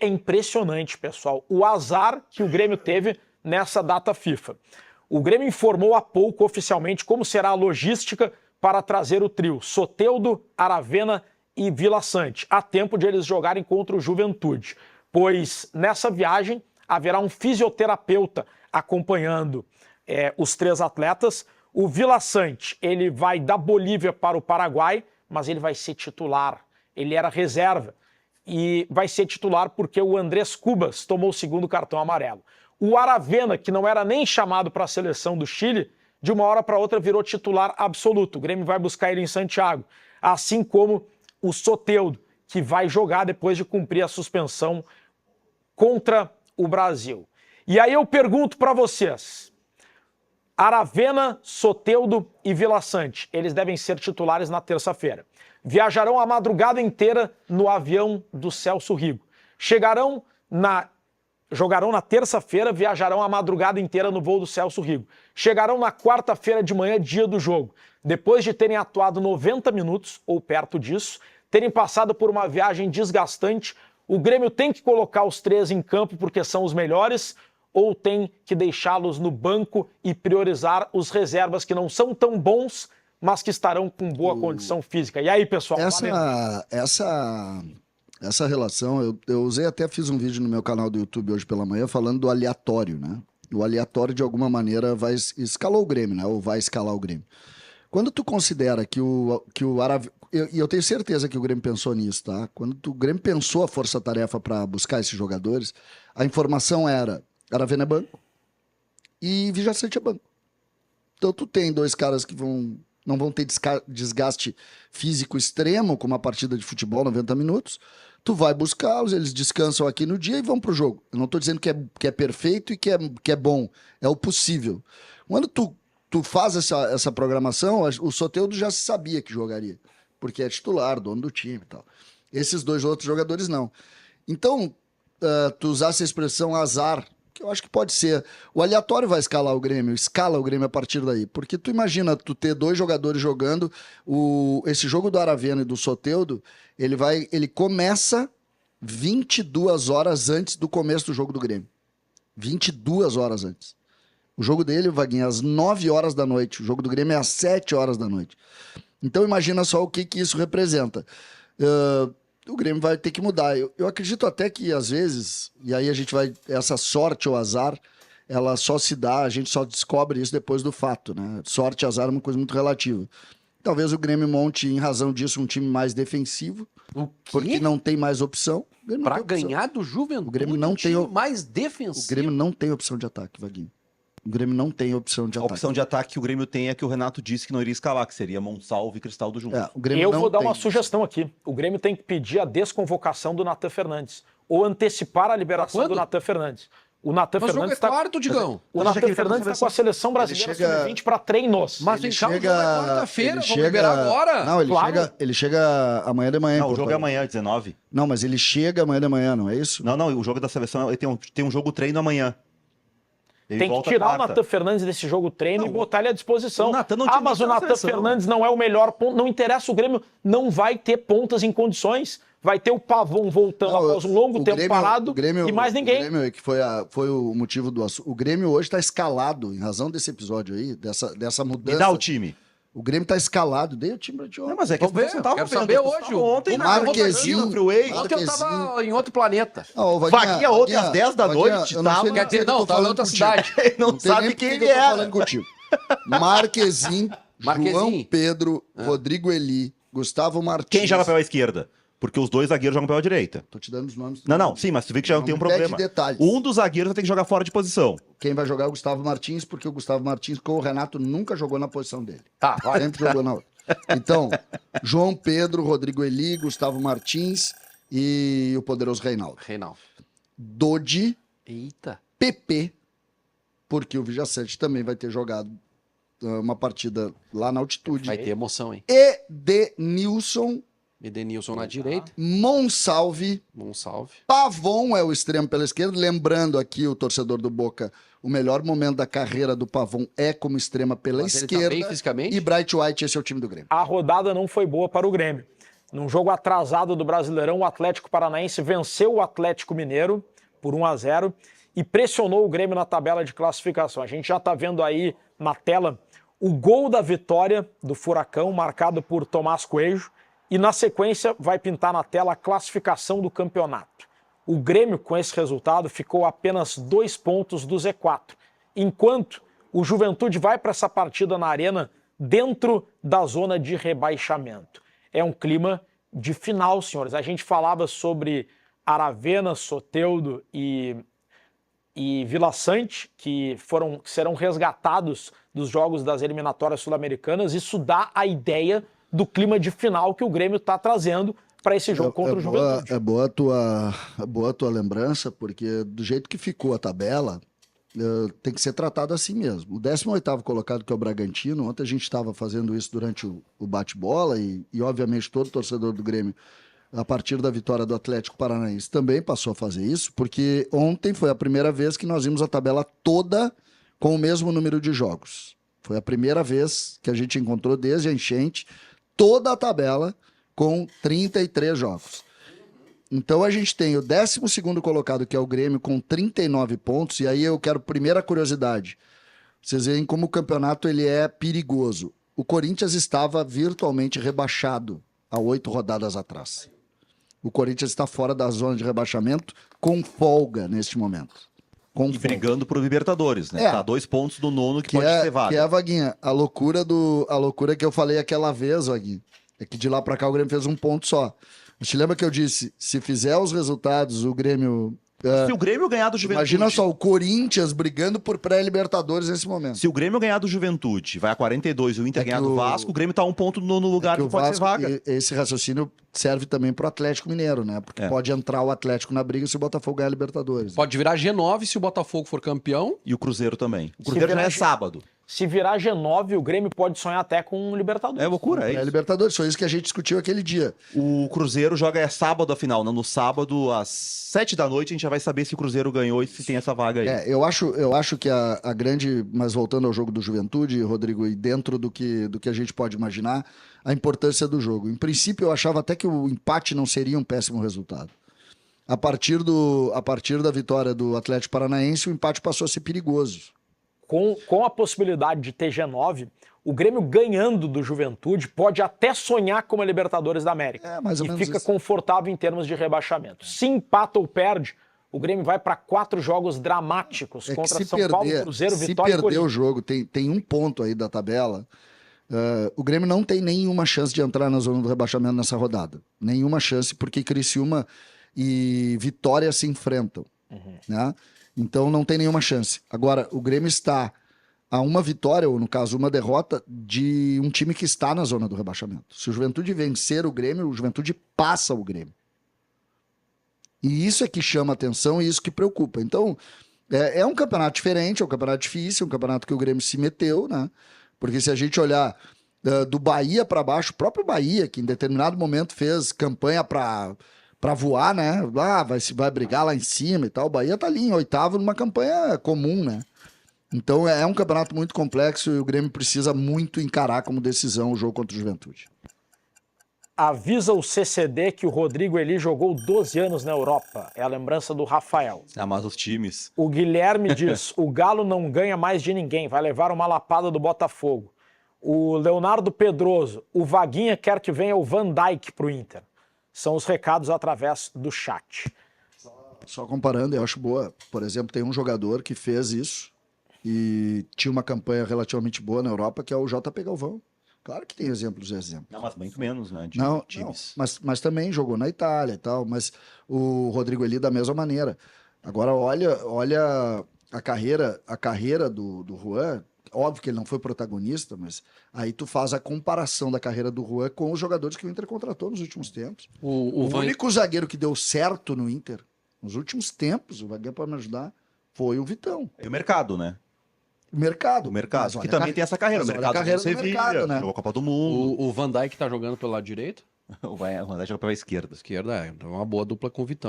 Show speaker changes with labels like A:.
A: É impressionante, pessoal, o azar que o Grêmio teve nessa data FIFA. O Grêmio informou há pouco oficialmente como será a logística para trazer o trio Soteldo, Aravena e Vila Sante, a tempo de eles jogarem contra o Juventude, pois nessa viagem haverá um fisioterapeuta acompanhando os três atletas. O Vila Sante, ele vai da Bolívia para o Paraguai, mas ele vai ser titular, ele era reserva, e vai ser titular porque o Andrés Cubas tomou o segundo cartão amarelo. O Aravena, que não era nem chamado para a seleção do Chile, de uma hora para outra virou titular absoluto. O Grêmio vai buscar ele em Santiago. Assim como o Soteldo, que vai jogar depois de cumprir a suspensão contra o Brasil. E aí eu pergunto para vocês, Aravena, Soteldo e Vila Sante, eles devem ser titulares na terça-feira. Viajarão a madrugada inteira no avião do Celso Rigo. Jogarão na terça-feira, viajarão a madrugada inteira no voo do Celso Rigo. Chegarão na quarta-feira de manhã, dia do jogo. Depois de terem atuado 90 minutos, ou perto disso, terem passado por uma viagem desgastante, o Grêmio tem que colocar os três em campo porque são os melhores, ou tem que deixá-los no banco e priorizar os reservas que não são tão bons, mas que estarão com boa condição física. E aí, pessoal?
B: Essa relação, eu usei, até fiz um vídeo no meu canal do YouTube hoje pela manhã falando do aleatório, né? O aleatório, de alguma maneira, escalou o Grêmio, né? Ou vai escalar o Grêmio. Quando tu considera que o Aravena... E eu tenho certeza que o Grêmio pensou nisso, tá? Quando o Grêmio pensou a força-tarefa para buscar esses jogadores, a informação era Aravena é banco e Vijacete é banco. Então tu tem dois caras que não vão ter desgaste físico extremo, como uma partida de futebol, 90 minutos. Tu vai buscá-los, eles descansam aqui no dia e vão pro jogo. Eu não tô dizendo que é perfeito e que é bom. É o possível. Quando tu faz essa programação, o Soteldo já se sabia que jogaria, porque é titular, dono do time e tal. Esses dois outros jogadores não. Então, tu usar essa expressão azar, que eu acho que pode ser. O aleatório vai escala o Grêmio a partir daí. Porque tu imagina tu ter dois jogadores jogando, esse jogo do Aravena e do Soteldo, ele começa 22 horas antes do começo do jogo do Grêmio. 22 horas antes. O jogo dele, Vaguinho, é às 9 horas da noite. O jogo do Grêmio é às 7 horas da noite. Então imagina só o que isso representa. O Grêmio vai ter que mudar. Eu acredito até que, às vezes, e aí essa sorte ou azar, ela só se dá, a gente só descobre isso depois do fato, né? Sorte e azar é uma coisa muito relativa. Talvez o Grêmio monte, em razão disso, um time mais defensivo, porque não tem mais opção.
C: Para ganhar do Juventude,
B: o Grêmio não tem
C: mais defensivo.
B: O Grêmio não tem opção de ataque, Vaguinho. O Grêmio não tem opção de ataque.
D: A opção de ataque que o Grêmio tem é que o Renato disse que não iria escalar, que seria Monsalve e Cristaldo juntos.
A: Eu vou dar uma sugestão aqui. O Grêmio tem que pedir a desconvocação do Natan Fernandes, ou antecipar a liberação do Natan Fernandes. O Natan Fernandes está...
C: quarto, Digão.
A: O Natan Fernandes está com a seleção brasileira sub-20 para treinos.
C: Mas ele chega quarta-feira, vamos liberar agora.
B: Não, ele chega amanhã de manhã.
D: Não, o jogo é amanhã, 19.
B: Não, mas ele chega amanhã de manhã, não é isso?
D: Não, o jogo da seleção tem um jogo treino amanhã.
A: Tem que tirar o Natan Fernandes desse jogo treino e botar ele à disposição. Mas o Natan Fernandes não é o melhor ponto. Não interessa, o Grêmio não vai ter pontas em condições. Vai ter o Pavon voltando após um longo tempo parado e mais ninguém.
B: O Grêmio, que foi o motivo do assunto. O Grêmio hoje está escalado, em razão desse episódio aí, dessa mudança.
D: Me dá o time.
B: O Grêmio tá escalado, dei o time pra ti.
D: Não, mas é que
C: você não tava
D: quero
C: saber hoje.
D: Ontem,
B: Marquezinho.
C: Ontem eu tava em outro planeta.
D: Vaguinha ontem às 10 da noite.
C: Quer dizer, não, tava em outra cidade.
D: Não sabe quem ele é.
B: Eu tô falando contigo. Marquezinho, João Pedro, Rodrigo Eli, Gustavo Martins.
D: Quem joga pela esquerda? Porque os dois zagueiros jogam pela direita.
B: Tô te dando os nomes.
D: Não, sim, mas tu vê que já não tem um problema. Um dos zagueiros tem que jogar fora de posição.
B: Quem vai jogar é o Gustavo Martins, porque o Gustavo Martins, com o Renato, nunca jogou na posição dele.
C: Vai.
B: Sempre jogou na outra. Então, João Pedro, Rodrigo Eli, Gustavo Martins e o poderoso Reinaldo. Dodi.
C: Eita.
B: PP, porque o Vijacete também vai ter jogado uma partida lá na altitude.
C: Vai ter emoção, hein?
B: Edenilson.
C: Edenilson na direita.
B: Monsalve. Pavon é o extremo pela esquerda. Lembrando aqui, o torcedor do Boca, o melhor momento da carreira do Pavon é como extrema pela esquerda.
C: Ele tá bem fisicamente?
B: E Bright White, esse é o time do Grêmio.
A: A rodada não foi boa para o Grêmio. Num jogo atrasado do Brasileirão, o Atlético Paranaense venceu o Atlético Mineiro por 1-0 e pressionou o Grêmio na tabela de classificação. A gente já está vendo aí na tela o gol da vitória do Furacão, marcado por Tomás Coelho, e na sequência vai pintar na tela a classificação do campeonato. O Grêmio, com esse resultado, ficou a apenas 2 pontos do Z4, enquanto o Juventude vai para essa partida na Arena dentro da zona de rebaixamento. É um clima de final, senhores. A gente falava sobre Aravena, Soteldo e Vila Sante, que serão resgatados dos jogos das eliminatórias sul-americanas. Isso dá a ideia do clima de final que o Grêmio está trazendo para esse jogo contra o Juventude.
B: É boa a tua lembrança, porque do jeito que ficou a tabela, tem que ser tratado assim mesmo. O 18º colocado, que é o Bragantino, ontem a gente estava fazendo isso durante o bate-bola e obviamente todo torcedor do Grêmio, a partir da vitória do Atlético Paranaense, também passou a fazer isso, porque ontem foi a primeira vez que nós vimos a tabela toda com o mesmo número de jogos. Foi a primeira vez que a gente encontrou desde a enchente toda a tabela com 33 jogos. Então a gente tem o 12º colocado, que é o Grêmio, com 39 pontos, e aí eu quero, primeira curiosidade, vocês veem como o campeonato ele é perigoso. O Corinthians estava virtualmente rebaixado há 8 rodadas atrás. O Corinthians está fora da zona de rebaixamento com folga neste momento.
D: E brigando pro Libertadores, né? Tá 2 pontos do nono que pode ser vaga.
B: Que é, Vaguinha, a loucura que eu falei aquela vez, Vaguinha, é que de lá pra cá o Grêmio fez 1 ponto só. Te lembra que eu disse, se fizer os resultados, o Grêmio...
D: Se o Grêmio ganhar do Juventude...
B: Imagina só, o Corinthians brigando por pré-Libertadores nesse momento.
D: Se o Grêmio ganhar do Juventude, vai a 42, o Inter ganhar do Vasco, o Grêmio tá 1 ponto no lugar que pode ser vaga.
B: Esse raciocínio serve também pro Atlético Mineiro, né? Porque pode entrar o Atlético na briga se o Botafogo ganhar a Libertadores.
C: Pode virar G9 se o Botafogo for campeão.
D: E o Cruzeiro também. O Cruzeiro já é sábado.
A: Se virar G9, o Grêmio pode sonhar até com o Libertadores.
D: É loucura, é isso.
B: Libertadores, foi isso que a gente discutiu aquele dia.
D: O Cruzeiro joga sábado a final, né? No sábado, às 7 da noite, a gente já vai saber se o Cruzeiro ganhou e se tem essa vaga aí.
B: Eu acho que a grande... Mas voltando ao jogo do Juventude, Rodrigo, e dentro do que a gente pode imaginar, a importância do jogo. Em princípio, eu achava até que o empate não seria um péssimo resultado. A partir da vitória do Atlético Paranaense, o empate passou a ser perigoso.
A: Com a possibilidade de ter G9, o Grêmio ganhando do Juventude pode até sonhar com a Libertadores da América.
B: Mais ou menos
A: fica
B: isso.
A: Confortável em termos de rebaixamento. Se empata ou perde, o Grêmio vai para 4 jogos dramáticos contra São Paulo, Cruzeiro, Vitória e Corinthians.
B: Se perder o jogo, tem 1 ponto aí da tabela. O Grêmio não tem nenhuma chance de entrar na zona do rebaixamento nessa rodada. Nenhuma chance, porque Criciúma e Vitória se enfrentam. Né? Então não tem nenhuma chance. Agora, o Grêmio está a 1 vitória, ou no caso 1 derrota, de um time que está na zona do rebaixamento. Se o Juventude vencer o Grêmio, o Juventude passa o Grêmio. E isso é que chama atenção e isso que preocupa. Então, é um campeonato diferente, é um campeonato difícil, é um campeonato que o Grêmio se meteu, né? Porque se a gente olhar do Bahia para baixo, o próprio Bahia, que em determinado momento fez campanha para voar, né? Vai brigar lá em cima e tal. O Bahia tá ali em 8º numa campanha comum, né? Então é um campeonato muito complexo e o Grêmio precisa muito encarar como decisão o jogo contra o Juventude.
A: Avisa o CCD que o Rodrigo Eli jogou 12 anos na Europa. É a lembrança do Rafael.
D: Mas os times...
A: O Guilherme diz, o Galo não ganha mais de ninguém, vai levar uma lapada do Botafogo. O Leonardo Pedroso, o Vaguinha quer que venha o Van Dijk pro Inter. São os recados através do chat.
B: Só comparando, eu acho boa. Por exemplo, tem um jogador que fez isso e tinha uma campanha relativamente boa na Europa, que é o JP Galvão. Claro que tem exemplos e exemplos.
D: Não, mas muito menos, né?
B: Não,
D: times.
B: Mas também jogou na Itália e tal. Mas o Rodrigo Eli da mesma maneira. Agora, olha a carreira do Juan. Óbvio que ele não foi protagonista, mas aí tu faz a comparação da carreira do Juan com os jogadores que o Inter contratou nos últimos tempos. O único zagueiro que deu certo no Inter, nos últimos tempos, o Vaguinha pode me ajudar, foi o Vitão.
D: E o mercado, né?
B: O mercado.
D: Que também tem essa carreira. O mercado
B: carreira do mercado, né?
D: Jogou a Copa do Mundo.
C: O Van Dijk tá jogando pelo lado direito?
D: O Van Dijk joga pela esquerda.
C: Esquerda, é uma boa dupla com o Vitão.